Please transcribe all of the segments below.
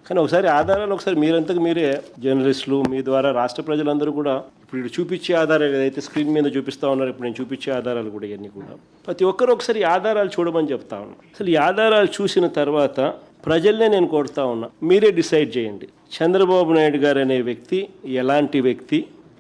కానీ ఒకసారి ఆధారాలు ఒకసారి మీరంతకు మీరే జర్నలిస్టులు మీ ద్వారా రాష్ట్ర ప్రజలందరూ కూడా ఇప్పుడు చూపించే ఆధారాలు ఏదైతే స్క్రీన్ మీద చూపిస్తా ఉన్నారు, ఇప్పుడు నేను చూపించే ఆధారాలు కూడా ఇవన్నీ కూడా ప్రతి ఒక్కరు ఒకసారి ఆధారాలు చూడమని చెప్తా ఉన్నా. అసలు ఈ ఆధారాలు చూసిన తర్వాత ప్రజల్నే నేను కోరుతా ఉన్నా, మీరే డిసైడ్ చేయండి చంద్రబాబు నాయుడు గారు అనే వ్యక్తి ఎలాంటి వ్యక్తి.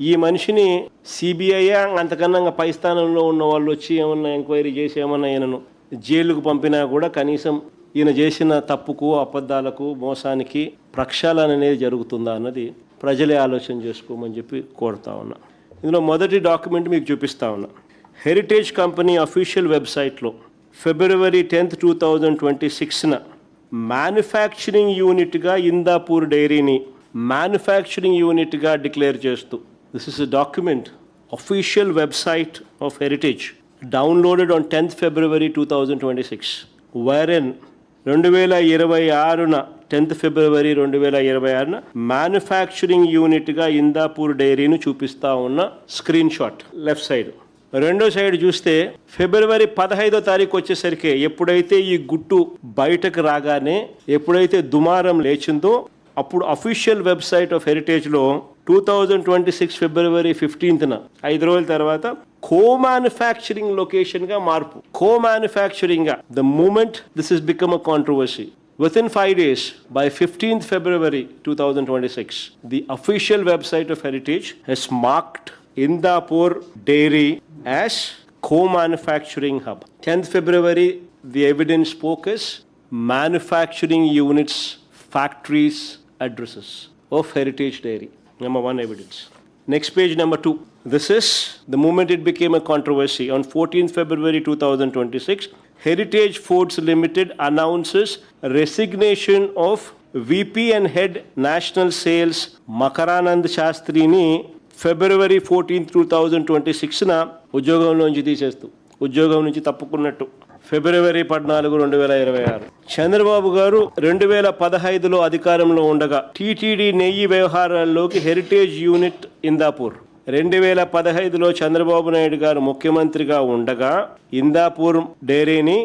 ఈ మనిషిని సిబిఐ అంతకన్నా పై స్థానంలో ఉన్న వాళ్ళు వచ్చి ఏమన్నా ఎంక్వైరీ చేసి ఏమన్నా ఈయనను జైలుకు పంపినా కూడా కనీసం ఈయన చేసిన తప్పుకు అబద్ధాలకు మోసానికి ప్రక్షాళన అనేది జరుగుతుందా అన్నది ప్రజలే ఆలోచన చేసుకోమని చెప్పి కోరుతా ఉన్నా. ఇందులో మొదటి డాక్యుమెంట్ మీకు చూపిస్తా ఉన్నా. హెరిటేజ్ కంపెనీ అఫీషియల్ వెబ్సైట్లో February 10th, 2026న మ్యానుఫ్యాక్చరింగ్ యూనిట్గా ఇందాపూర్ డైరీని మ్యానుఫ్యాక్చరింగ్ యూనిట్గా డిక్లేర్ చేస్తూ, this is a document official website of Heritage downloaded on 10th February 2026 wherein 2026న 10th February 2026న మ్యానుఫ్యాక్చరింగ్ యూనిట్గా ఇందాపూర్ డైరీని చూపిస్తా ఉన్న స్క్రీన్ షాట్ లెఫ్ట్ సైడ్. రెండో సైడ్ చూస్తే February 15వ తారీఖు వచ్చేసరికి ఎప్పుడైతే ఈ గుట్టు బయటకు రాగానే ఎప్పుడైతే దుమారం లేచిందో అప్పుడు అఫీషియల్ వెబ్సైట్ ఆఫ్ హెరిటేజ్లో 2026 February 15న 5 రోజుల తర్వాత co-manufacturing లొకేషన్గా మార్పు. co-manufacturing the moment this has become a controversy. Within 5 days, by 15th February 2026, the official website of Heritage has marked Indapur Dairy as co-manufacturing hub. 10th February, the evidence spoke as manufacturing units, factories, addresses of Heritage Dairy. Number 1 evidence. Next page, number 2. This is the moment it became a controversy. On 14th February 2026, Heritage Foods Limited announces resignation of VP and Head National Sales Makaranand Shastrini February 14th, 2026న ఉద్యోగంలోంచి తీసేస్తూ ఉద్యోగం నుంచి తప్పుకున్నట్టు. February 14, 2026 Chandrababu గారు 2015లో అధికారంలో ఉండగా TTD నెయ్యి వ్యవహారాల్లోకి heritage unit Indapur 2015లో Chandrababu Naidu గారు ముఖ్యమంత్రిగా ఉండగా ఇందాపూర్ డైరీని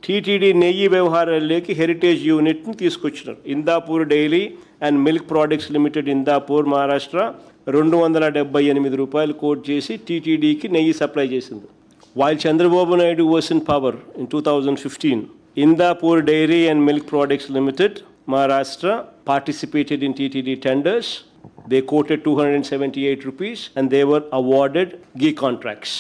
టీటీడీ నెయ్యి వ్యవహారాల్లోకి హెరిటేజ్ యూనిట్ని తీసుకొచ్చినారు. Indapur dairy and milk products limited Indapur Maharashtra 278 రూపాయలు కోట్ చేసి టీటీడీకి నెయ్యి సప్లై చేసింది. While Chandrababu Naidu was in power in 2015, Indapur Dairy and Milk Products Limited, Maharashtra, participated in TTD tenders. They quoted 278 rupees and they were awarded ghee contracts.